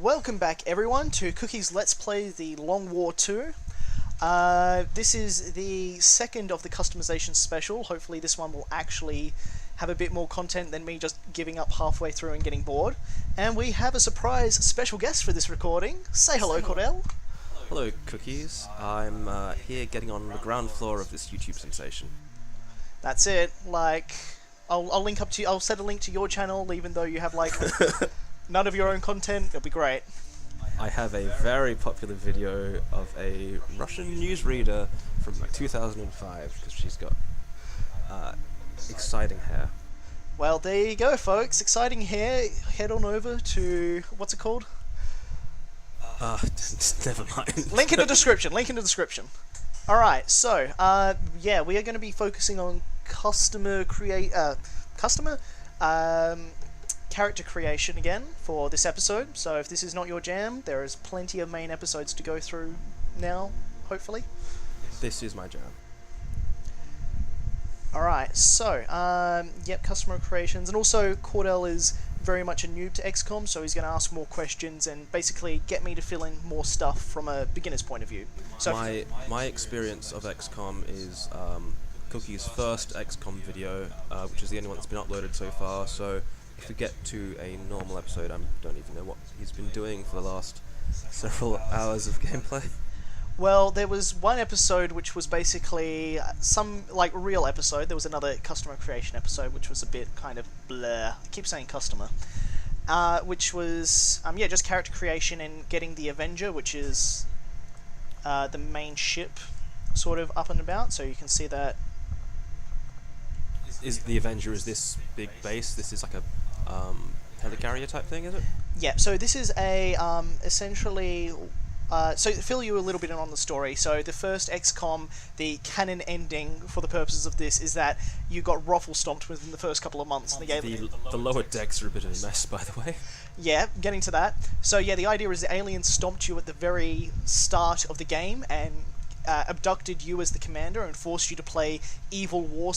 Welcome back everyone to Cookie's Let's Play the Long War 2. This is the second of the customization special. Hopefully this one will actually have a bit more content than me just giving up halfway through and getting bored. And we have a surprise special guest for this recording. Say hello, Cordell. Hello, Cookies. I'm here getting on the ground floor of this YouTube sensation. That's it. Like, I'll link up to you. I'll set a link to your channel, even though you have like none of your own content. It'll be great. I have a very popular video of a Russian newsreader from like 2005 because she's got exciting hair. Well, there you go, folks. Exciting hair. Head on over to what's it called? Never mind. Link in the description. Link in the description. All right. So, yeah, we are going to be focusing on character creation again for this episode. So if this is not your jam, there is plenty of main episodes to go through now, hopefully. This is my jam. Alright, so, yep, customer creations, and also Cordell is very much a noob to Xcom, so he's going to ask more questions and basically get me to fill in more stuff from a beginner's point of view. So my experience of Xcom is Cookie's first Xcom video, which is the only one that's been uploaded so far, so if we get to a normal episode, I don't even know what he's been doing for the last several hours of gameplay. Well, there was one episode which was basically some, like, real episode. There was another customer creation episode which was a bit kind of blur. I keep saying customer. Which was, yeah, just character creation and getting the Avenger, which is the main ship, sort of up and about. So you can see that. Is the Avenger, is this big base? This is like a helicarrier type thing, is it? Yeah, so this is a, essentially... so to fill you a little bit in on the story, so the first XCOM, the canon ending for the purposes of this is that you got ruffle stomped within the first couple of months. The lower decks are a bit of a mess, by the way. Yeah, getting to that. So yeah, the idea is the aliens stomped you at the very start of the game and abducted you as the commander and forced you to play evil war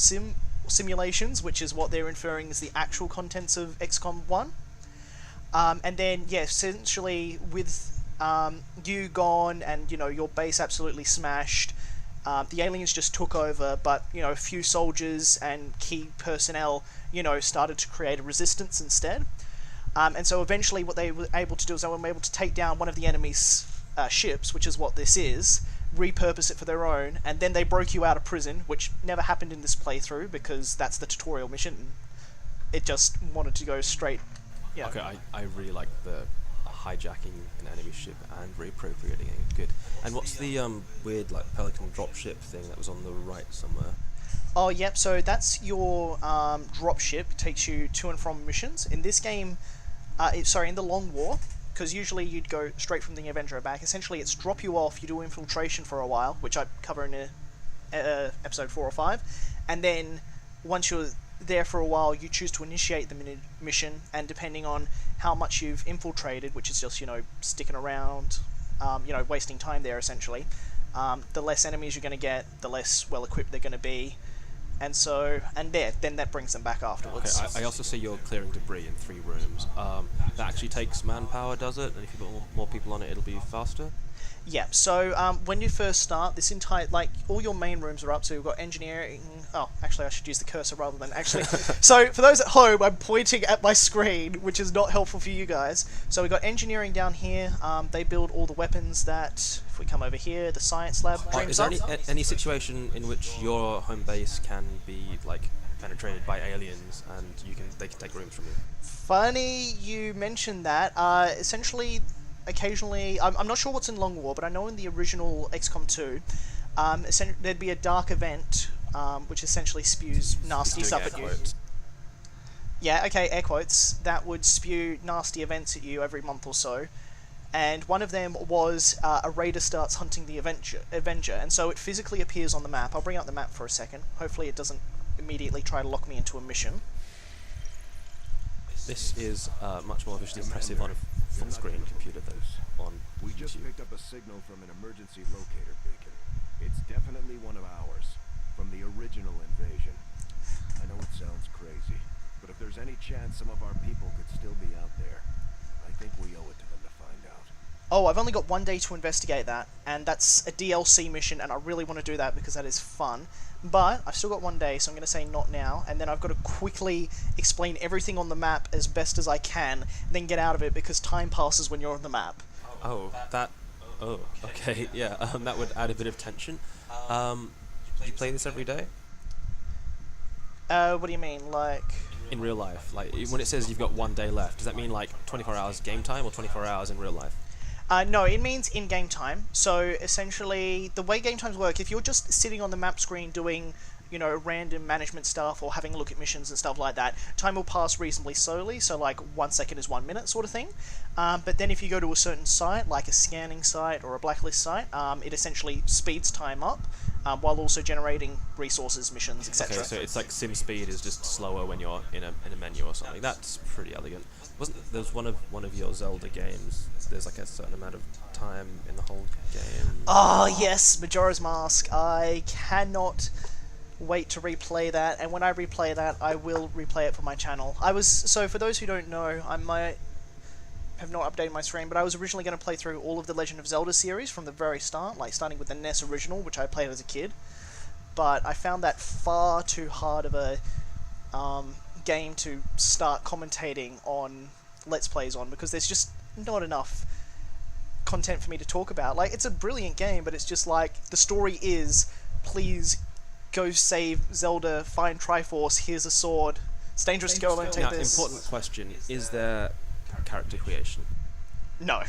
simulations, which is what they're inferring is the actual contents of XCOM 1. And then, yeah, essentially with you gone and, you know, your base absolutely smashed, the aliens just took over, but, you know, a few soldiers and key personnel, you know, started to create a resistance instead. And so eventually what they were able to do is they were able to take down one of the enemy's ships, which is what this is, repurpose it for their own, and then they broke you out of prison, which never happened in this playthrough because that's the tutorial mission. It just wanted to go straight. Yeah. Okay, I really like the hijacking an enemy ship and reappropriating it. Good. And what's the weird like Pelican dropship thing that was on the right somewhere? Oh, yep. So that's your dropship. It takes you to and from missions. In this game, in the Long War, because usually you'd go straight from the Avenger back. Essentially, it's drop you off. You do infiltration for a while, which I cover in episode 4 or 5, and then once you're there for a while, you choose to initiate the mission, and depending on how much you've infiltrated, which is just, you know, sticking around, you know, wasting time there essentially, the less enemies you're going to get, the less well equipped they're going to be, and so, and then that brings them back afterwards. Okay, I also see you're clearing debris in 3 rooms. That actually takes manpower, does it? And if you put more people on it, it'll be faster? Yeah, so when you first start, this entire, like, all your main rooms are up, so you've got engineering... Oh, actually, I should use the cursor rather than actually... So, for those at home, I'm pointing at my screen, which is not helpful for you guys. So we've got engineering down here. They build all the weapons that, if we come over here, the science lab dreams up. Is there any situation in which your home base can be, like, penetrated by aliens and they can take rooms from you? Funny you mentioned that. Essentially... Occasionally, I'm not sure what's in Long War, but I know in the original XCOM 2, there'd be a dark event, which essentially spews nasty stuff at you. Yeah, okay, air quotes. That would spew nasty events at you every month or so. And one of them was a raider starts hunting the Avenger, and so it physically appears on the map. I'll bring out the map for a second. Hopefully it doesn't immediately try to lock me into a mission. This is much more visually impressive on a full-screen computer than on We YouTube. just picked up a signal from an emergency locator beacon. It's definitely one of ours, from the original invasion. I know it sounds crazy, but if there's any chance some of our people could still be out there, I think we owe it to them to find Oh, I've only got 1 day to investigate that, and that's a DLC mission, and I really want to do that because that is fun. But I've still got 1 day, so I'm going to say not now, and then I've got to quickly explain everything on the map as best as I can, then get out of it because time passes when you're on the map. Oh, that... Oh, okay, yeah, that would add a bit of tension. Do you play this every day? What do you mean, like... In real life? Like, when it says you've got 1 day left, does that mean, like, 24 hours game time or 24 hours in real life? No, it means in-game time. So, essentially, the way game times work, if you're just sitting on the map screen doing, you know, random management stuff or having a look at missions and stuff like that, time will pass reasonably slowly, so like 1 second is 1 minute sort of thing. But then if you go to a certain site, like a scanning site or a blacklist site, it essentially speeds time up, while also generating resources, missions, etc. Okay, so it's like sim speed is just slower when you're in a menu or something. That's pretty elegant. There's one of your Zelda games, there's like a certain amount of time in the whole game? Oh yes, Majora's Mask. I cannot wait to replay that, and when I replay that, I will replay it for my channel. So for those who don't know, I might have not updated my stream, but I was originally going to play through all of the Legend of Zelda series from the very start, like starting with the NES original, which I played as a kid. But I found that far too hard of a game to start commentating on Let's Plays on, because there's just not enough content for me to talk about. Like, it's a brilliant game, but it's just like, the story is, please go save Zelda, find Triforce, here's a sword, it's dangerous to go alone, take Now, this. important question, is there character creation? No.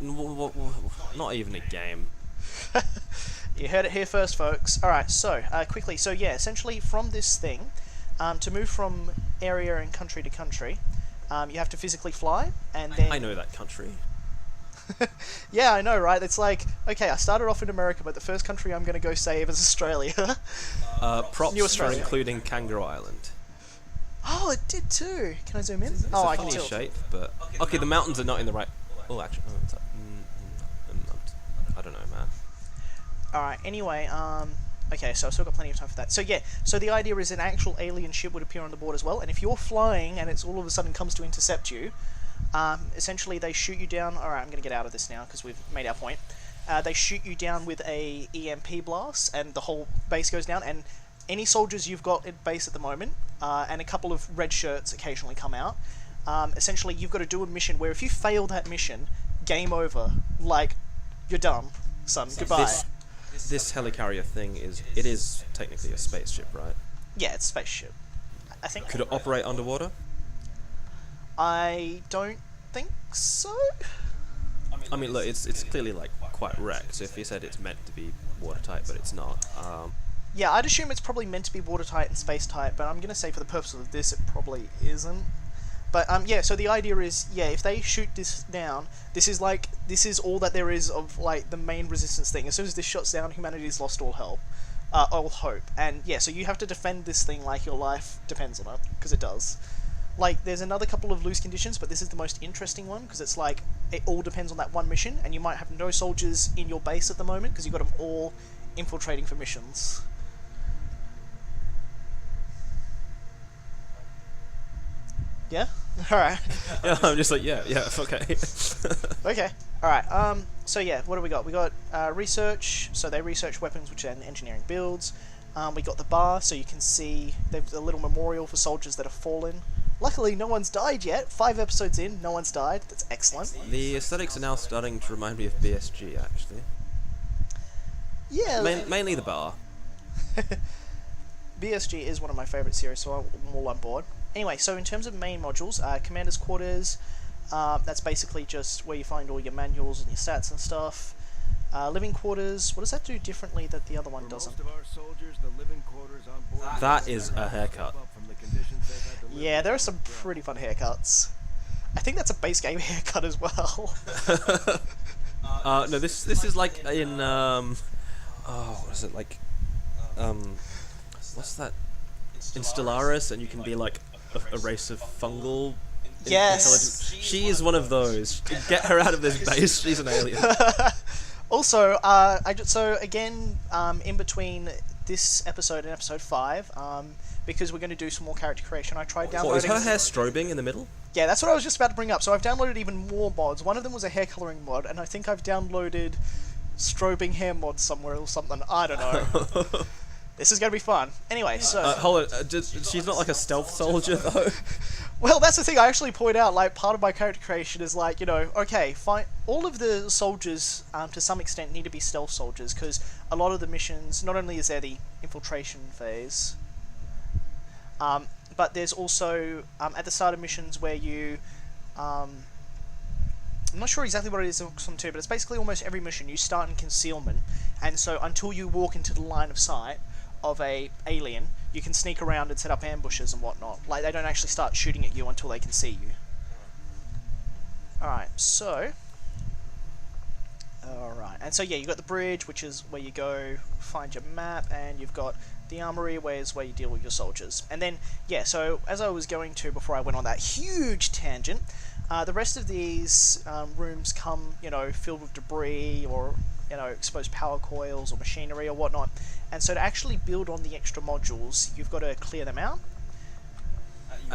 Not even a game. You heard it here first, folks. Alright, so, quickly, so yeah, essentially from this thing, to move from area and country to country, you have to physically fly, and then... I know that country. Yeah, I know, right? It's like, okay, I started off in America, but the first country I'm going to go save is Australia. Props New for Australia. including Kangaroo Island. Oh, it did too. Can I zoom in? It's Oh, a I can funny tilt. shape, but... Okay, the mountains are not in the right... Oh, actually... I don't know, man. Alright, anyway, okay, so I've still got plenty of time for that. So yeah, so the idea is an actual alien ship would appear on the board as well, and if you're flying and it's all of a sudden comes to intercept you, essentially they shoot you down... Alright, I'm going to get out of this now because we've made our point. They shoot you down with a EMP blast, and the whole base goes down, and any soldiers you've got at base at the moment, and a couple of red shirts occasionally come out, essentially you've got to do a mission where if you fail that mission, game over. Like, you're done, son. Goodbye. This helicarrier thing is technically a spaceship, right? Yeah, it's a spaceship. I think... Could it operate underwater? I don't think so. I mean, look, it's clearly like quite wrecked. So if you said it's meant to be watertight, but it's not. Yeah, I'd assume it's probably meant to be watertight and space-tight, but I'm gonna say for the purpose of this, it probably isn't. But yeah, so the idea is, yeah, if they shoot this down, this is all that there is of like the main resistance thing. As soon as this shuts down, humanity's lost all hope. And yeah, so you have to defend this thing like your life depends on it, because it does. Like, there's another couple of loose conditions, but this is the most interesting one, because it's like, it all depends on that one mission, and you might have no soldiers in your base at the moment, because you've got them all infiltrating for missions. Yeah? Alright. Yeah, I'm just like, yeah, okay. Okay. Alright, so yeah, what do we got? We got research, so they research weapons which are engineering builds. We got the bar, so you can see there's a little memorial for soldiers that have fallen. Luckily, no one's died yet. 5 episodes in, no one's died. That's excellent. The aesthetics are now starting to remind me of BSG, actually. Yeah. Mainly the bar. BSG is one of my favourite series, so I'm all on board. Anyway, so in terms of main modules, Commander's Quarters, that's basically just where you find all your manuals and your stats and stuff. Living Quarters, what does that do differently that the other one doesn't? That is a haircut. Yeah, there are some pretty fun haircuts. I think that's a base game haircut as well. No, this is like in what is it like? What's that? In Stellaris, and you can be like a race of fungal. Yes. She is one of those. Get her out of this base. She's an alien. Also, so again, in between this episode and episode 5, because we're going to do some more character creation, I tried downloading... What, is her hair strobing in the middle? Yeah, that's what I was just about to bring up. So I've downloaded even more mods. One of them was a hair coloring mod, and I think I've downloaded strobing hair mod somewhere or something. I don't know. This is going to be fun. Anyway, so... hold on, she's not like a stealth soldier, though? Well, that's the thing I actually point out, like, part of my character creation is like, you know, okay, fine, all of the soldiers, to some extent, need to be stealth soldiers, because a lot of the missions, not only is there the infiltration phase, but there's also, at the start of missions where you, I'm not sure exactly what it is in Xcom 2, but it's basically almost every mission you start in concealment, and so until you walk into the line of sight of a alien, you can sneak around and set up ambushes and whatnot. Like, they don't actually start shooting at you until they can see you. Alright, so... Alright, and so yeah, you've got the bridge, which is where you go find your map, and you've got the armory, where you deal with your soldiers. And then, yeah, so as I was going to before I went on that huge tangent, the rest of these rooms come, you know, filled with debris or, you know, exposed power coils or machinery or whatnot. And so to actually build on the extra modules, you've got to clear them out.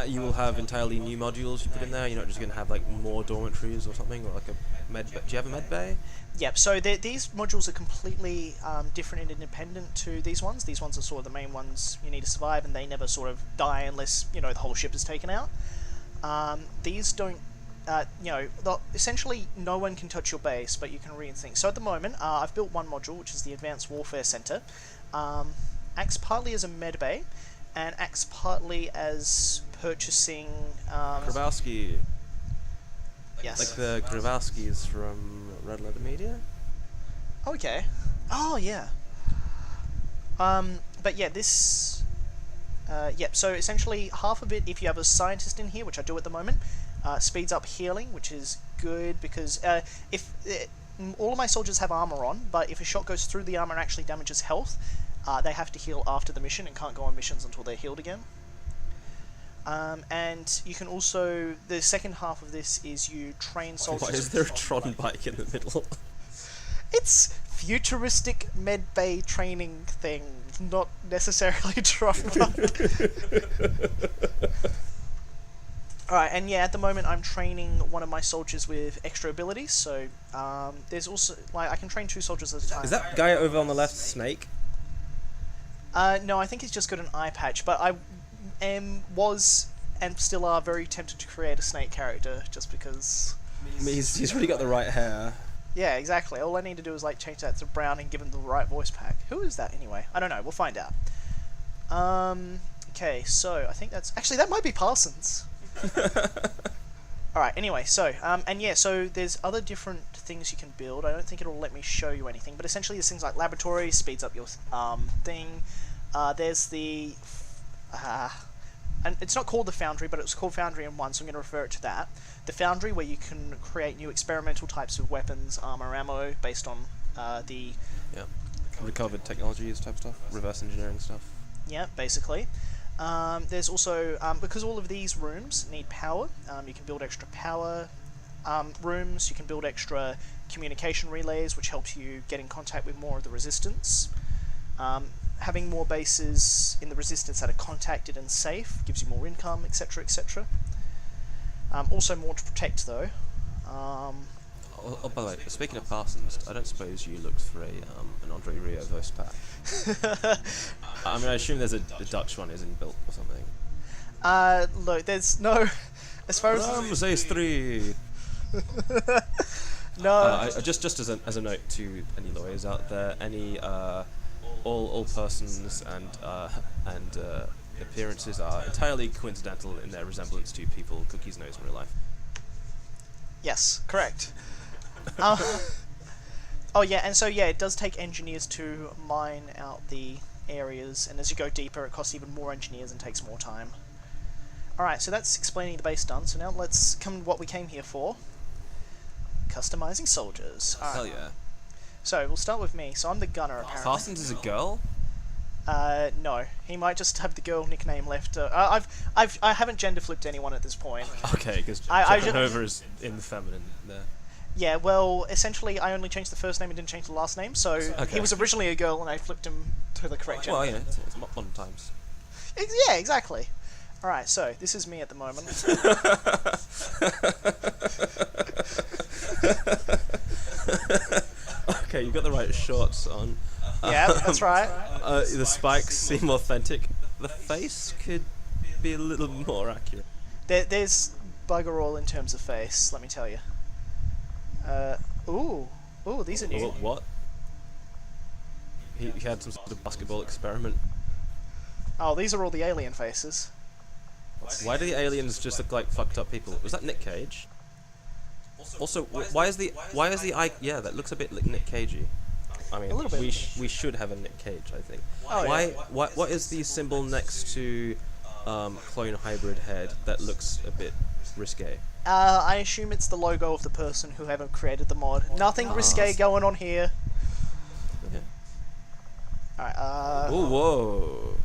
You will have entirely new modules you put in there. You're not just going to have like more dormitories or something, or like a med. Do you have a med bay? Yep. So these modules are completely different and independent to these ones. These ones are sort of the main ones you need to survive, and they never sort of die unless, you know, the whole ship is taken out. These don't. You know, essentially no one can touch your base, but you can read things. So at the moment, I've built one module, which is the Advanced Warfare Center. Acts partly as a med bay, and acts partly as purchasing... Grabowski. Yes. Like the Grabowskis from Red Letter Media? Okay. Oh, yeah. But yeah, this... yep, so essentially half of it, if you have a scientist in here, which I do at the moment, speeds up healing, which is good, because all of my soldiers have armor on, but if a shot goes through the armor and actually damages health, they have to heal after the mission and can't go on missions until they're healed again. And you can also, the second half of this is you train soldiers... Why is there a Tron bike in the middle? It's futuristic med bay training thing, not necessarily Tron bike. Alright, and yeah, at the moment I'm training one of my soldiers with extra abilities, so there's also, like, I can train 2 soldiers at a time. Is that guy over on the left Snake? No, I think he's just got an eye patch, but I was and still are very tempted to create a Snake character, just because... I mean, he's really got the right hair. Yeah, exactly. All I need to do is like change that to brown and give him the right voice pack. Who is that anyway? I don't know, we'll find out. Okay, so I think that's... Actually, that might be Parsons. Alright, anyway, so, and yeah, so there's other different things you can build. I don't think it'll let me show you anything, but essentially there's things like laboratory, speeds up your thing. There's the... and it's not called the Foundry, but it was called Foundry in 1, so I'm going to refer it to that. The Foundry, where you can create new experimental types of weapons, armor, ammo, based on the... Yeah, recovered technologies type stuff, reverse engineering stuff. Yeah, basically. There's also, because all of these rooms need power, you can build extra power rooms, you can build extra communication relays, which helps you get in contact with more of the Resistance. Having more bases in the Resistance that are contacted and safe gives you more income, etc, etc. Also more to protect, though. Oh, by the way, speaking of Parsons, I don't suppose you looked for an Andre Rio voice pack. I mean, I assume there's a Dutch one isn't built or something. Look, there's no... As far as... Ramses 3! No. Just as a note to any lawyers out there, any all persons and appearances are entirely coincidental in their resemblance to people Cookies knows in real life. Yes, correct. Oh yeah, and so yeah, it does take engineers to mine out the areas, and as you go deeper it costs even more engineers and takes more time. Alright, so that's explaining the base done, so now let's come to what we came here for. Customizing soldiers. All right. Hell yeah. So, we'll start with me. So I'm the gunner, apparently. Parsons is a girl? No. He might just have the girl nickname left. I haven't gender flipped anyone at this point. Okay, because Nova is in the feminine there. Yeah, well, essentially I only changed the first name and didn't change the last name, so Okay. he was originally a girl and I flipped him to the correct gender. Well, yeah, it's modern times. Yeah, exactly. Alright, so this is me at the moment. Okay, you got the right shorts on. Yeah, that's right. The spikes seem authentic. The face could be a little more accurate. There's bugger all in terms of face, let me tell you. Ooh, these are new. What? He had some sort of basketball experiment. Oh, these are all the alien faces. Why do the aliens just look like fucked up people? Was that Nick Cage? Also, why is the eye? Yeah, that looks a bit like Nick Cagey. I mean, A little bit. we should have a Nick Cage, I think. Oh, why? yeah. What is the symbol next to clone hybrid head that looks a bit risque? I assume it's the logo of the person who haven't created the mod. Nothing risque going on here. Yeah. Alright, Oh, whoa.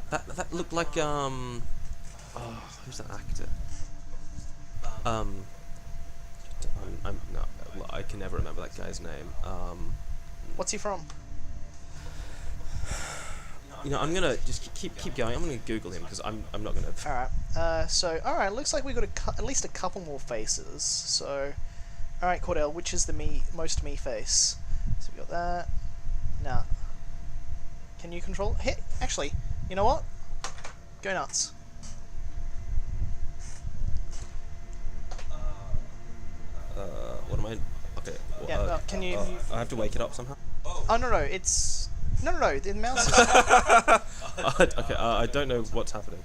That looked like who's that actor? I can never remember that guy's name. what's he from? You know, I'm gonna just keep going. I'm gonna Google him because I'm not gonna. Alright, so, alright, looks like we got at least a couple more faces, so... Alright, Cordell, which is the most me face? So we got that... Nah. Can you control... Hey, actually, you know what? Go nuts. What am I? Okay. Well, Yeah, can you... I have to wake it up somehow. Oh, no, it's... No, the mouse is... Okay. I don't know what's happening.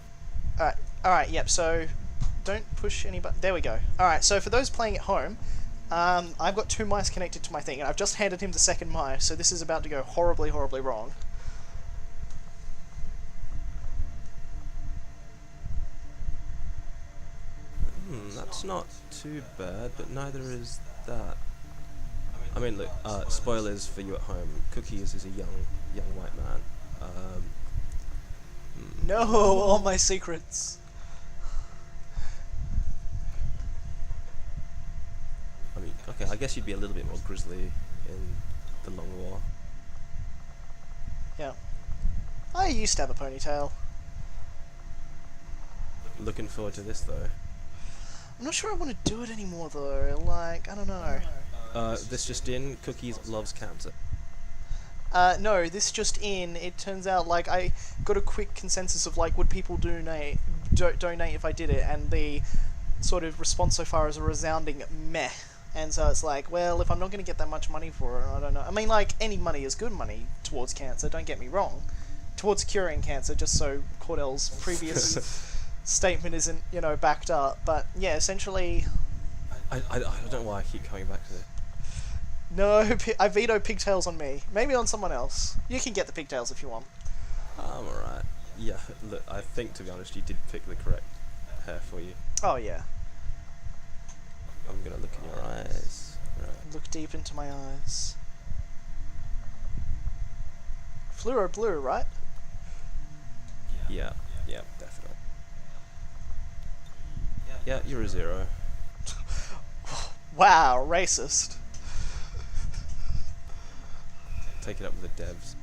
Alright, yep, so... Don't push any button... There we go. Alright, so for those playing at home, I've got 2 mice connected to my thing, and I've just handed him the second mice, so this is about to go horribly, horribly wrong. That's not too bad, but neither is that. I mean, look. Spoilers for you at home. Cookies is a young white man. No, all my secrets. I mean, okay. I guess you'd be a little bit more grisly in the Long War. Yeah. I used to have a ponytail. Looking forward to this though. I'm not sure I want to do it anymore though, like, I don't know. This just in, Cookies loves cancer. No, this just in, it turns out, like, I got a quick consensus of, like, would people donate if I did it, and the sort of response so far is a resounding meh. And so it's like, well, if I'm not going to get that much money for it, I don't know. I mean, like, any money is good money towards cancer, don't get me wrong. Towards curing cancer, just so Cordell's previous statement isn't, you know, backed up. But, yeah, essentially... I don't know why I keep coming back to this. No, I veto pigtails on me. Maybe on someone else. You can get the pigtails if you want. I'm alright. Yeah, look, I think, to be honest, you did pick the correct hair for you. Oh, yeah. I'm gonna look in your eyes. Right. Look deep into my eyes. Fluoro blue, right? Yeah, definitely. Yeah, you're a 0. Wow, racist. Take it up with the devs.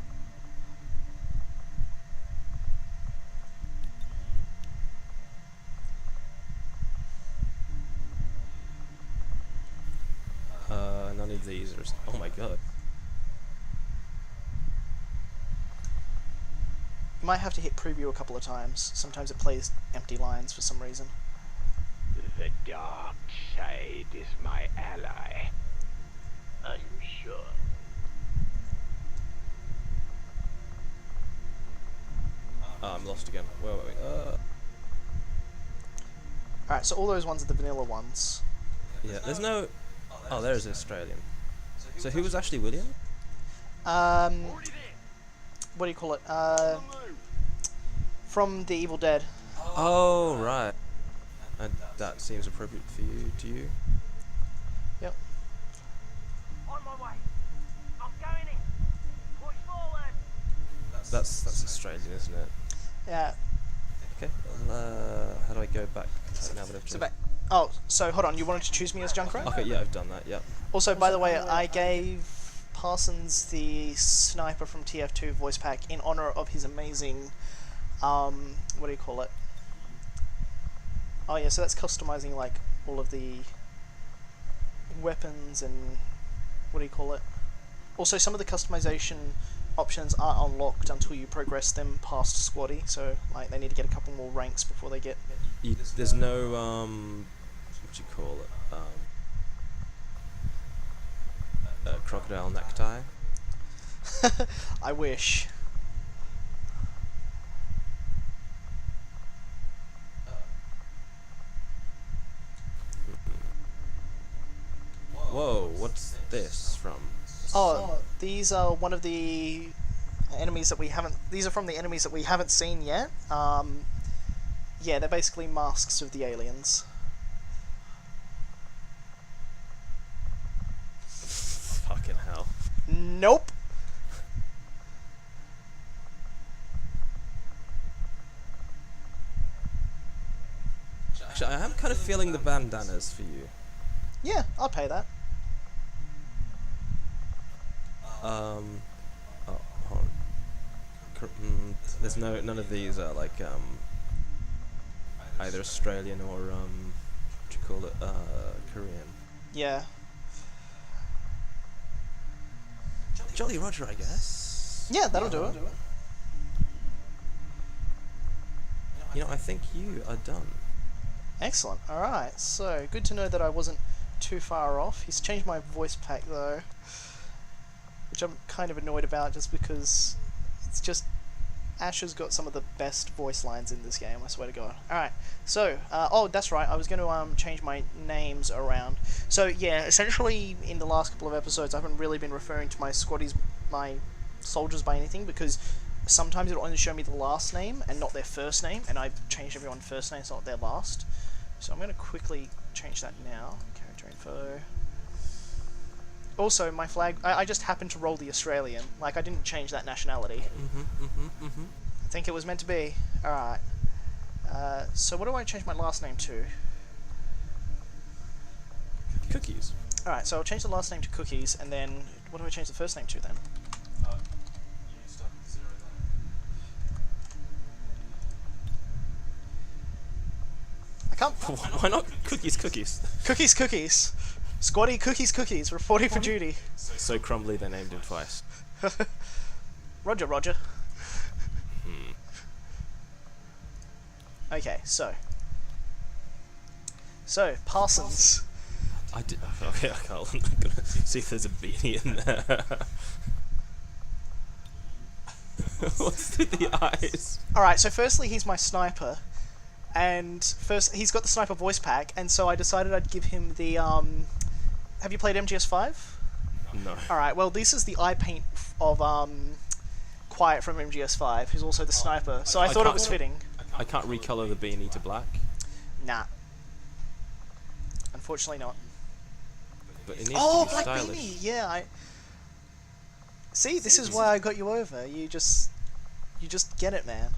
None of these are... Oh my god. You might have to hit preview a couple of times. Sometimes it plays empty lines for some reason. The dark side is my ally. Are you sure? I'm lost again. Where were we? Alright, so all those ones are the vanilla ones. Yeah, there's no... Oh, there's an Australian. So who was Ashley William? What do you call it? From The Evil Dead. Oh, right. And that seems appropriate for you, to you? Yep. On my way. I'm going in. Push forward. That's Australian, isn't it? Yeah. Okay. How do I go back now that I've So chosen? back. Oh, so hold on. You wanted to choose me as Junkrat? Okay, yeah, I've done that, yeah. Also, by the way, I gave Parsons the sniper from TF2 voice pack in honor of his amazing, what do you call it? Oh yeah, so that's customizing like all of the weapons and what do you call it? Also, some of the customization options aren't unlocked until you progress them past squatty, so like they need to get a couple more ranks before they get. There's no what do you call it? Crocodile necktie. I wish. Whoa, what's this from? Oh, these are one of the enemies that we haven't. These are from the enemies that we haven't seen yet. Yeah, they're basically masks of the aliens. Fucking hell. Nope. Actually, I am kind of feeling the bandanas for you. Yeah, I'll pay that. Oh, hold on. There's none of these are like either Australian or what do you call it, Korean. Yeah. Jolly Roger, I guess. Yeah, that'll do it. You know, I think you are done. Excellent. Alright, so good to know that I wasn't too far off. He's changed my voice pack though, which I'm kind of annoyed about just because it's just Ash has got some of the best voice lines in this game, I swear to God. Alright, so, oh, that's right, I was going to change my names around. So, yeah, essentially, in the last couple of episodes, I haven't really been referring to my squaddies, my soldiers by anything, because sometimes it'll only show me the last name and not their first name, and I've changed everyone's first name, so not their last. So I'm going to quickly change that now. Character info. Also, my flag, I just happened to roll the Australian. Like, I didn't change that nationality. I think it was meant to be. Alright. So what do I change my last name to? Cookies. Alright, so I'll change the last name to Cookies, and then what do I change the first name to then? I can't. Why not Cookies? Cookies, Cookies. Squatty, Cookies, reporting for duty. So crumbly they named him twice. Roger, Roger. Okay, so Parsons. I did. Okay, I'm gonna see if there's a beanie in there. What's with the eyes? Alright, so firstly he's my sniper, and first he's got the sniper voice pack, and so I decided I'd give him the have you played MGS5? No. Alright, well this is the eye paint of Quiet from MGS5, who's also the sniper, so I thought it was fitting. I can't recolor the beanie to black. Nah. Unfortunately not. But it needs Oh, to be Black stylish. Beanie! Yeah, I... See, this is why I got you over. You just get it, man.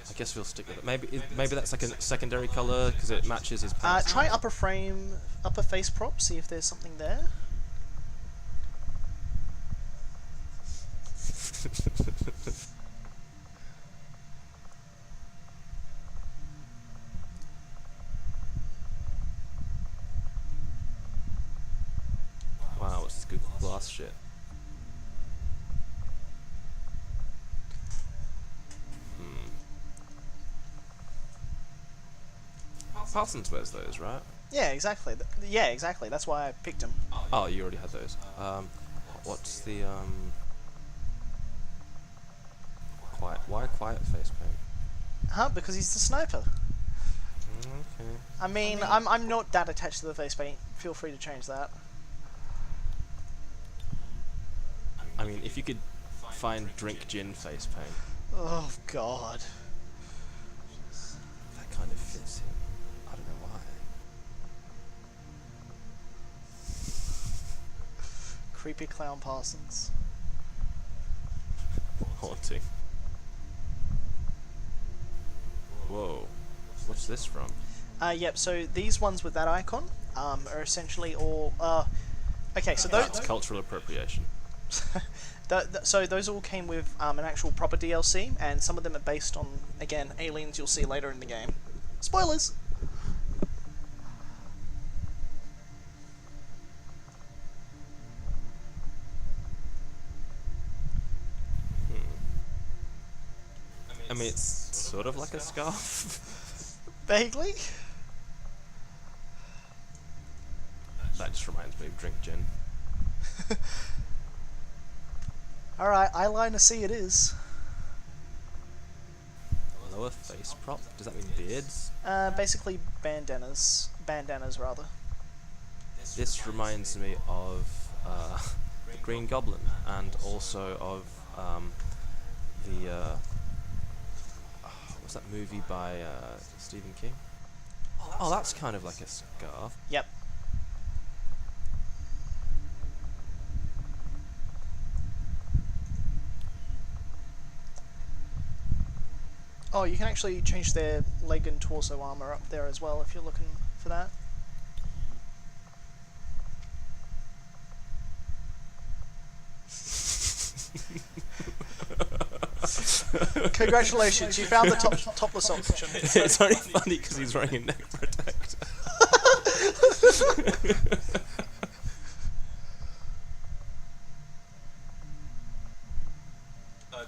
I guess we'll stick with it. Maybe that's like a secondary color because it matches his pants. Try upper frame, upper face prop, see if there's something there. Wow, what's this Google Glass shit? Parsons wears those, right? Yeah, exactly. Yeah, exactly. That's why I picked him. Oh, you already had those. What's the why quiet face paint? Huh? Because he's the sniper. Okay. I mean, I'm not that attached to the face paint. Feel free to change that. I mean, if you could find drink gin face paint, Oh God. that kind of fits him. I don't know why. Creepy clown Parsons. Haunting. Whoa. What's this from? Yep. So these ones with that icon are essentially all. Okay, so those. That's cultural appropriation. So those all came with an actual proper DLC, and some of them are based on, again, aliens you'll see later in the game. Spoilers! I mean, it's sort of like a scarf. Vaguely. That just reminds me of drink gin. Alright, eyeliner C it is. Lower face prop? Does that mean beards? Basically bandanas. Bandanas, rather. This reminds me of the Green Goblin, and also of the what's that movie by Stephen King? Oh, that's kind of like a scarf. Yep. Oh, you can actually change their leg and torso armor up there as well if you're looking for that. Congratulations, you found the topless option. It's only funny because he's wearing a neck protector.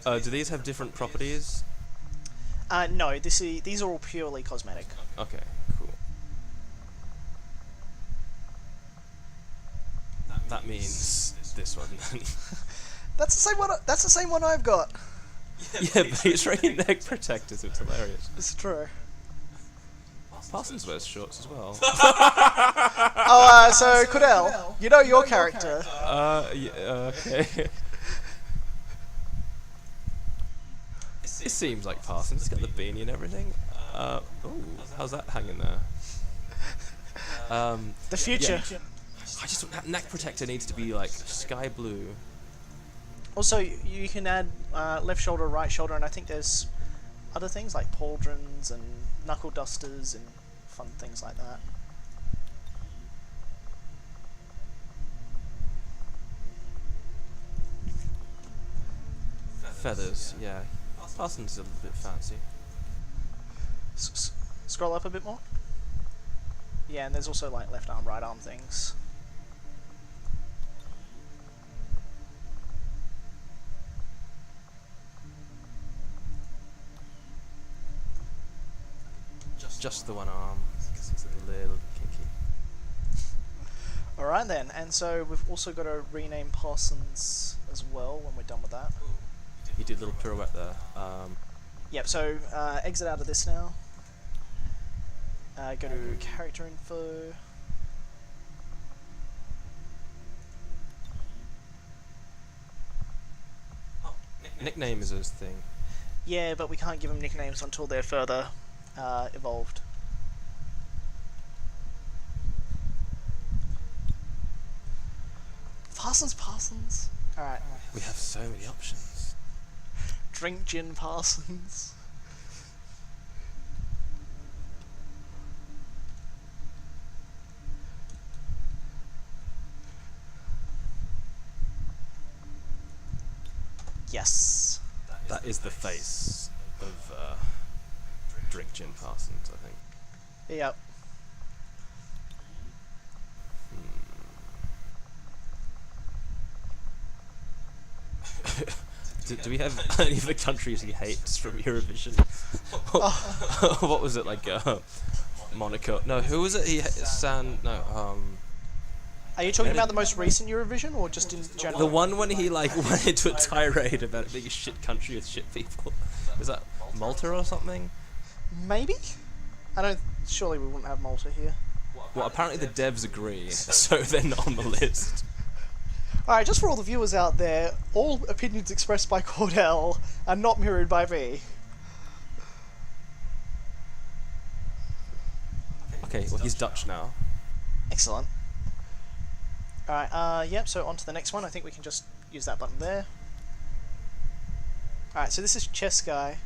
Do these have different properties? No, these are all purely cosmetic. Okay, cool. That means this one then. That's the same one. That's the same one I've got. Yeah, but he's wearing neck protectors. It's hilarious. It's true. Parsons wears shorts as well. Oh, so Cordell, you know your character. Yeah, okay. It seems like Parsons. He's got the beanie and everything. Ooh, how's that hanging there? The future. Yeah. That neck protector needs to be like sky blue. Also, you can add left shoulder, right shoulder, and I think there's other things like pauldrons and knuckle dusters and fun things like that. Feathers, yeah. Parsons is a little bit fancy. Scroll up a bit more. Yeah, and there's also like left arm, right arm things. Just the one arm, because it's a little kinky. Alright then, and so we've also got to rename Parsons as well when we're done with that. He did a little pirouette there. Yep, so exit out of this now. Go to character info. Nickname is his thing. Yeah, but we can't give them nicknames until they're further evolved. Parsons. Alright. We have so many options. Drink gin Parsons. Yes. That is the face of Drink Gin Parsons, I think. Yep. Do we have any of the countries he hates from Eurovision? What was it, like Monaco? No, who was it? Are you talking about the most recent Eurovision or just in general? The one when he like went into a tirade about it being a shit country with shit people. Was that Malta or something? Maybe? Surely we wouldn't have Malta here. Well, apparently the devs agree, so they're not on the list. Alright, just for all the viewers out there, all opinions expressed by Cordell are not mirrored by me. Okay, well he's Dutch now. Excellent. Alright, yep, so on to the next one. I think we can just use that button there. Alright, so this is Chess Guy.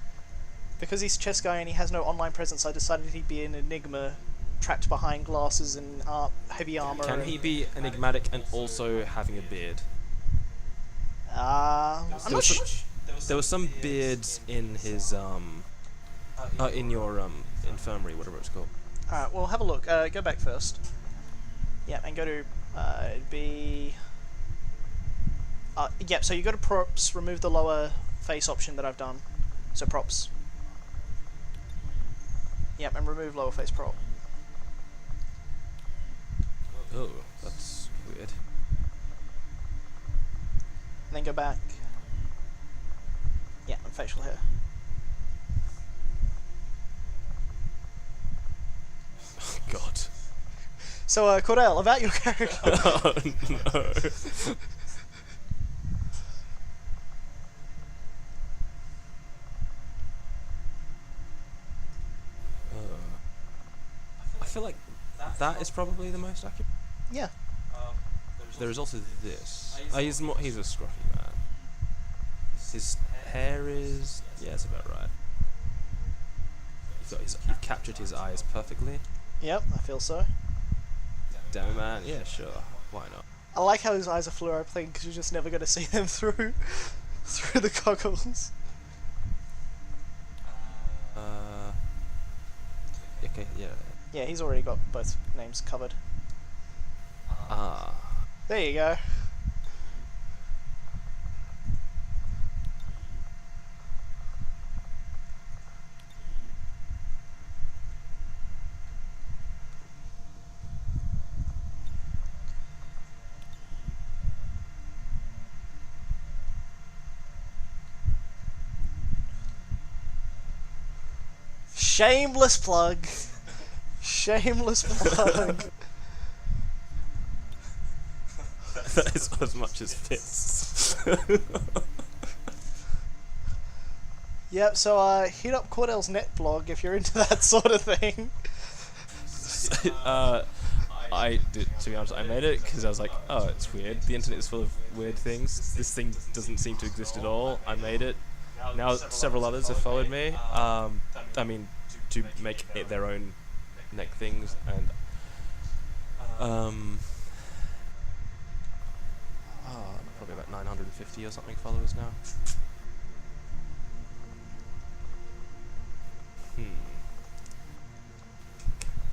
Because he's Chess Guy and he has no online presence, I decided he'd be an enigma trapped behind glasses and heavy armor. Can he be enigmatic and also having a beard? I'm not sure. There were some beards in his in your infirmary, whatever it's called. Alright, well have a look. Go back first. Yeah, and go to it'd be yep, so you go to props, remove the lower face option that I've done. So props. Yep, and remove lower face prop. Oh, that's weird. And then go back. Yeah, and facial hair. Oh, God. So, Cordell, about your character. Oh, no. I feel like that is probably the most accurate. Yeah. There is also this. He's a scruffy man. His hair is... yeah, it's about right. You've captured his eyes perfectly. Yep, I feel so. Damn it, man. Yeah, sure. Why not? I like how his eyes are fluoro pink because you're just never going to see them through the goggles. Okay, yeah. Yeah, he's already got both names covered. Ah. There you go. Shameless plug. Shameless plug. That is as much as fits. Yep, so hit up Cordell's net blog if you're into that sort of thing. To be honest, I made it because I was like, oh, it's weird. The internet is full of weird things. This thing doesn't seem to exist at all. I made it. Now several others have followed me. I mean, to make it their own neck things, and probably about 950 or something followers now.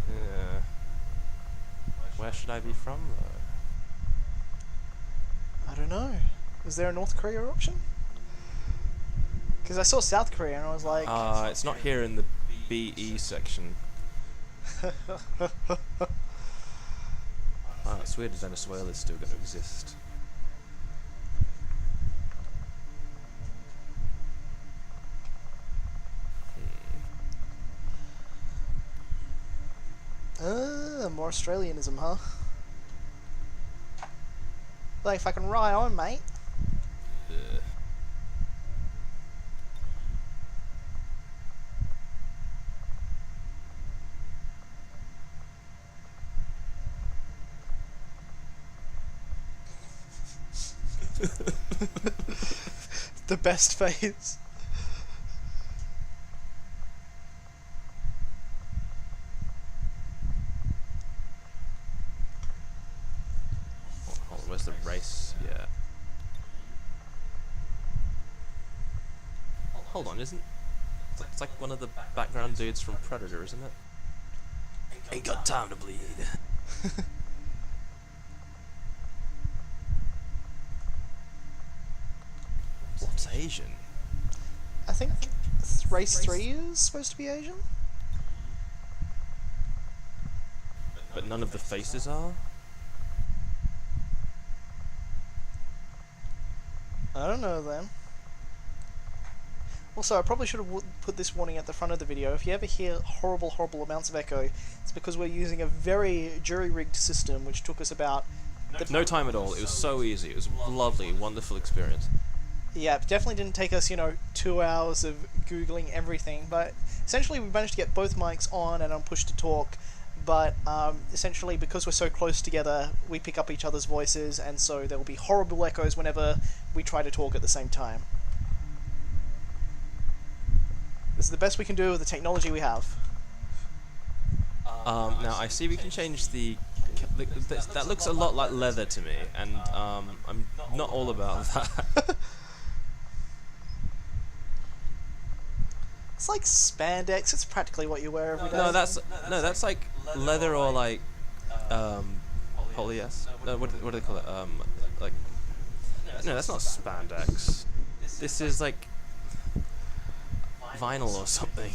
Yeah. Where should I be from, though? I don't know. Is there a North Korea option? Because I saw South Korea and I was like... It's not here in the BE section. Wow, it's weird Venezuela is still going to exist. More Australianism, huh? Like, fucking right on, mate. The best face. Hold on, where's the race? Yeah. Hold on, isn't... It's like one of the background dudes from Predator, isn't it? Ain't got time to bleed. What's Asian? I think race 3 is supposed to be Asian? But none of the faces are? I don't know then. Also, I probably should have put this warning at the front of the video. If you ever hear horrible amounts of echo, it's because we're using a very jury-rigged system, which took us about... No time at all. It was so easy. It was a lovely, wonderful experience. Yeah, it definitely didn't take us, 2 hours of Googling everything, but essentially we managed to get both mics on and on push to talk, but essentially because we're so close together, we pick up each other's voices, and so there will be horrible echoes whenever we try to talk at the same time. This is the best we can do with the technology we have. Now I see we can change the... That looks a lot like leather to me, and I'm not all about that. It's like spandex. It's practically what you wear every day. No, that's like leather or like polyester. No, what do they call it? Like no, that's not spandex. This is like vinyl or something.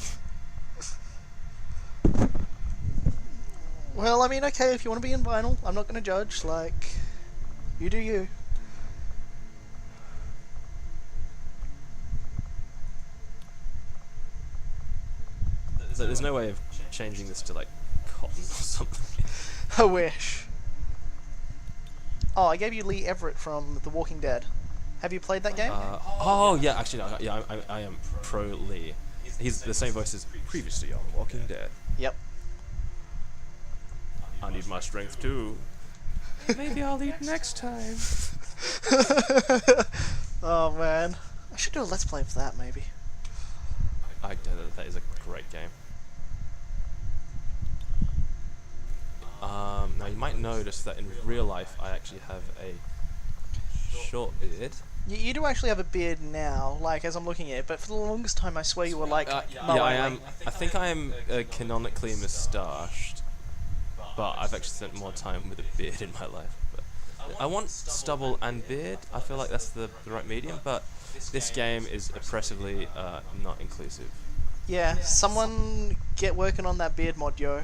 Well, I mean, okay, if you want to be in vinyl, I'm not going to judge. Like, you do you. So there's no way of changing this to like cotton or something. I wish. Oh, I gave you Lee Everett from The Walking Dead. Have you played that game? Oh yeah, actually no, yeah, I am pro Lee. He's the same voice as previously on Walking Dead. Yep. I need my strength too. Maybe I'll eat next time. Oh man, I should do a let's play for that maybe. That is a great game. Now you might notice that in real life I actually have a short beard. You do actually have a beard now, like as I'm looking at it, but for the longest time I swear you were like Yeah, I am. I think I am canonically moustached, but I've actually spent more time with a beard in my life. But I want stubble and beard. I feel like that's the right medium, but this game is oppressively not inclusive. Yeah, someone get working on that beard mod, yo.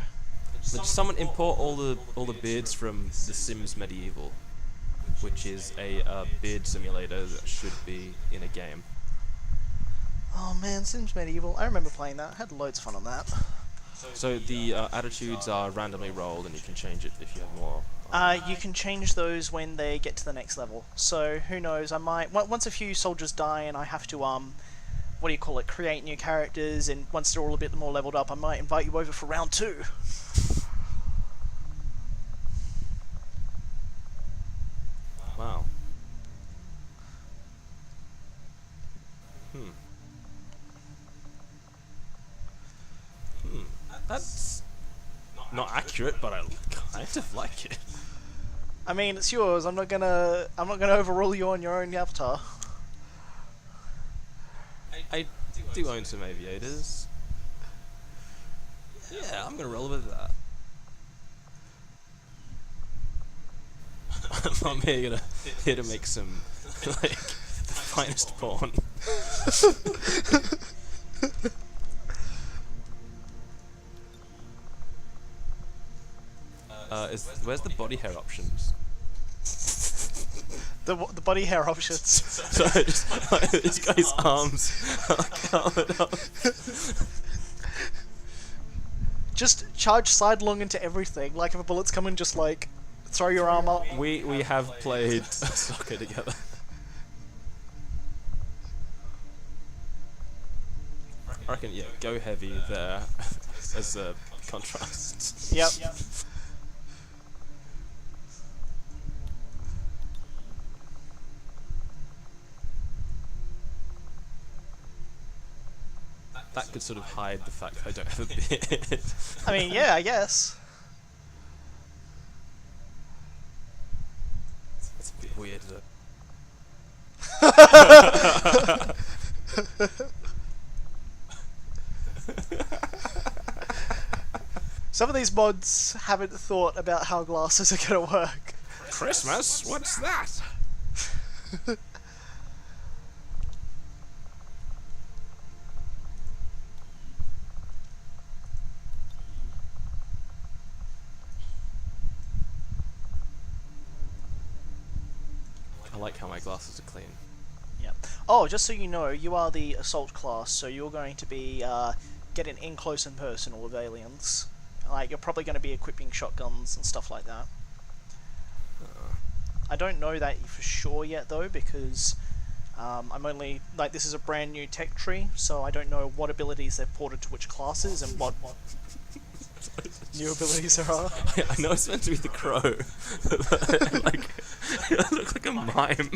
But just someone import all the beards from The Sims Medieval, which is a beard simulator that should be in a game. Oh man, Sims Medieval. I remember playing that. I had loads of fun on that. So the attitudes are randomly rolled, and you can change it if you have more. You can change those when they get to the next level. So who knows? I might once a few soldiers die and I have to what do you call it? Create new characters, and once they're all a bit more leveled up, I might invite you over for round 2. Wow. That's not accurate, but I kind of like it. I mean, it's yours. I'm not gonna overrule you on your own avatar. I do own some aviators. Yeah, I'm gonna roll with that. I'm here to make some like the finest porn. Where's the body hair options? The body hair options. So just like, this guy's arms are covered up. Just charge sidelong into everything. Like if a bullet's coming, just like throw your arm up. We have played soccer together. I reckon, yeah, go heavy there as a contrast. Yep. That could sort of hide the fact that I don't have a beard. I mean, yeah, I guess. It's a bit weird, though. Some of these mods haven't thought about how glasses are gonna work. Christmas? What's that? I like how my glasses are clean. Yeah. Oh, just so you know, you are the assault class, so you're going to be getting in close and personal with aliens. Like, you're probably going to be equipping shotguns and stuff like that. I don't know that for sure yet, though, because I'm only... Like, this is a brand new tech tree, so I don't know what abilities they've ported to which classes and what new abilities there are. I know it's meant to be the crow, but, like, it looks like a mime.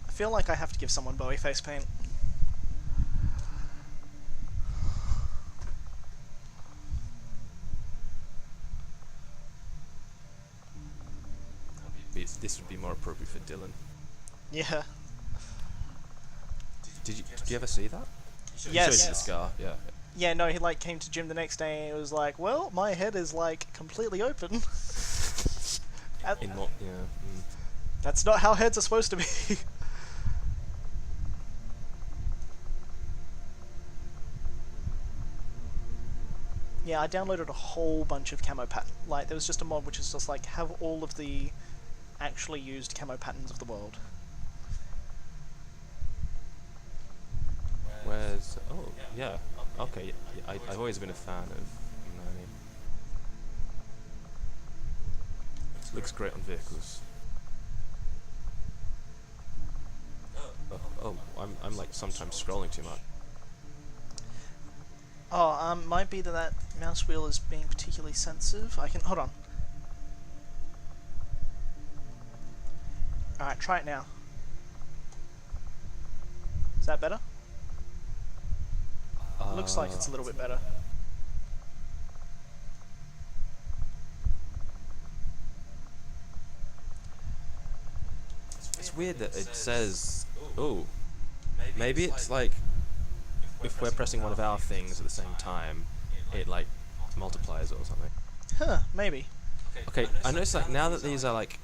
I feel like I have to give someone Bowie face paint. This would be more appropriate for Dylan. Yeah. Did you ever see that? Yes. You showed the scar, yeah. Yeah, no, he like came to gym the next day and it was like, well, my head is like completely open. Yeah. That's not how heads are supposed to be. Yeah, I downloaded a whole bunch of camo pattern. Like, there was just a mod which is just like, have all of the actually used camo patterns of the world. Where's... Oh, yeah. Okay, I've always been a fan of Nani. It looks great on vehicles. Oh, I'm like sometimes scrolling too much. Oh, might be that mouse wheel is being particularly sensitive. I can... hold on. Alright, try it now. Is that better? Looks like it's a little bit better. It's weird that it says... Oh, maybe it's like... if we're pressing one of our things at the same time, it like multiplies or something. Huh, maybe. Okay, I noticed like now that these are like...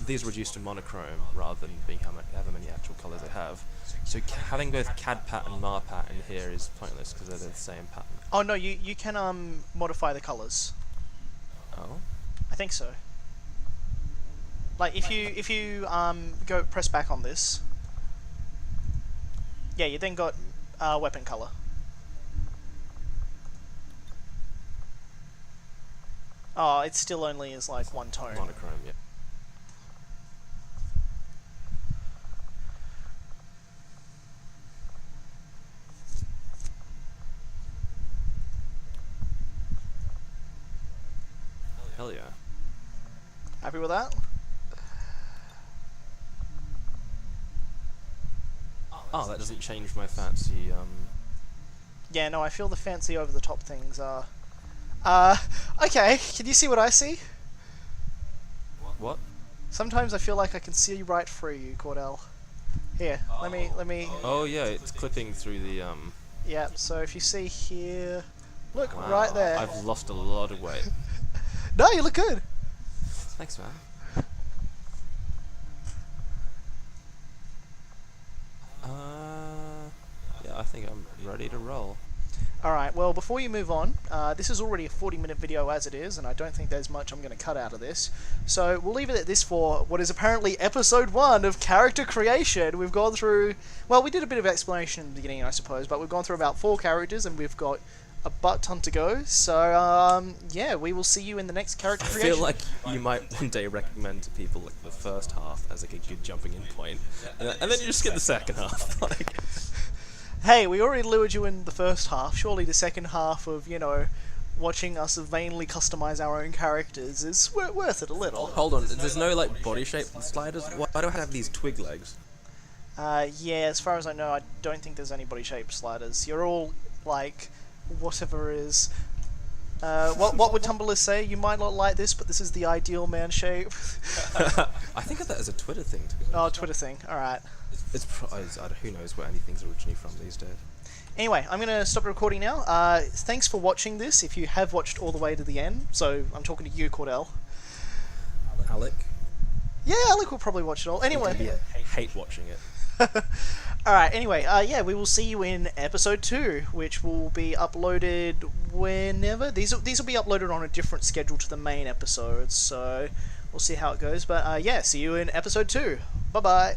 these are reduced to monochrome rather than being however many actual colours they have. So having both CAD pattern and MAR pattern here is pointless because they're the same pattern. Oh no, you can modify the colours. Oh? I think so. Like if you go press back on this. Yeah, you then got weapon colour. Oh, it still only is like one tone. Monochrome, yeah. Hell yeah. Happy with that? Oh, that doesn't change my fancy, Yeah, no, I feel the fancy over the top things are... okay, can you see what I see? What? Sometimes I feel like I can see right through you, Cordell. Here, let me... Oh yeah, it's clipping through the, Yeah, so if you see here... Look, wow, right there. I've lost a lot of weight. No, you look good! Thanks, man. Yeah, I think I'm ready to roll. Alright, well, before you move on, this is already a 40-minute video as it is, and I don't think there's much I'm going to cut out of this. So, we'll leave it at this for what is apparently episode 1 of character creation. We've gone through... well, we did a bit of explanation in the beginning, I suppose, but we've gone through about 4 characters, and we've got a butt ton to go. So, yeah, we will see you in the next character I creation. feel like you might one day recommend to people like the first half as like a good jumping in point, and then you just skip the second half. Like, hey, we already lured you in the first half. Surely the second half of, you know, watching us vainly customize our own characters is worth it a little. hold on, there's no like body shape sliders. Why do I have these twig legs? Yeah, as far as I know, I don't think there's any body shape sliders. You're all, like, whatever is... what would Tumblr say? You might not like this, but this is the ideal man shape. I think of that as a Twitter thing. To be Oh, honest. Twitter thing. Alright. It's who knows where anything's originally from these days. Anyway, I'm going to stop recording now. Thanks for watching this, if you have watched all the way to the end. So, I'm talking to you, Cordell. Alec? Yeah, Alec will probably watch it all. Anyway. Yeah, hate watching it. Alright, anyway, yeah, we will see you in episode 2, which will be uploaded whenever. These will be uploaded on a different schedule to the main episodes, so we'll see how it goes. But yeah, see you in episode 2. Bye-bye.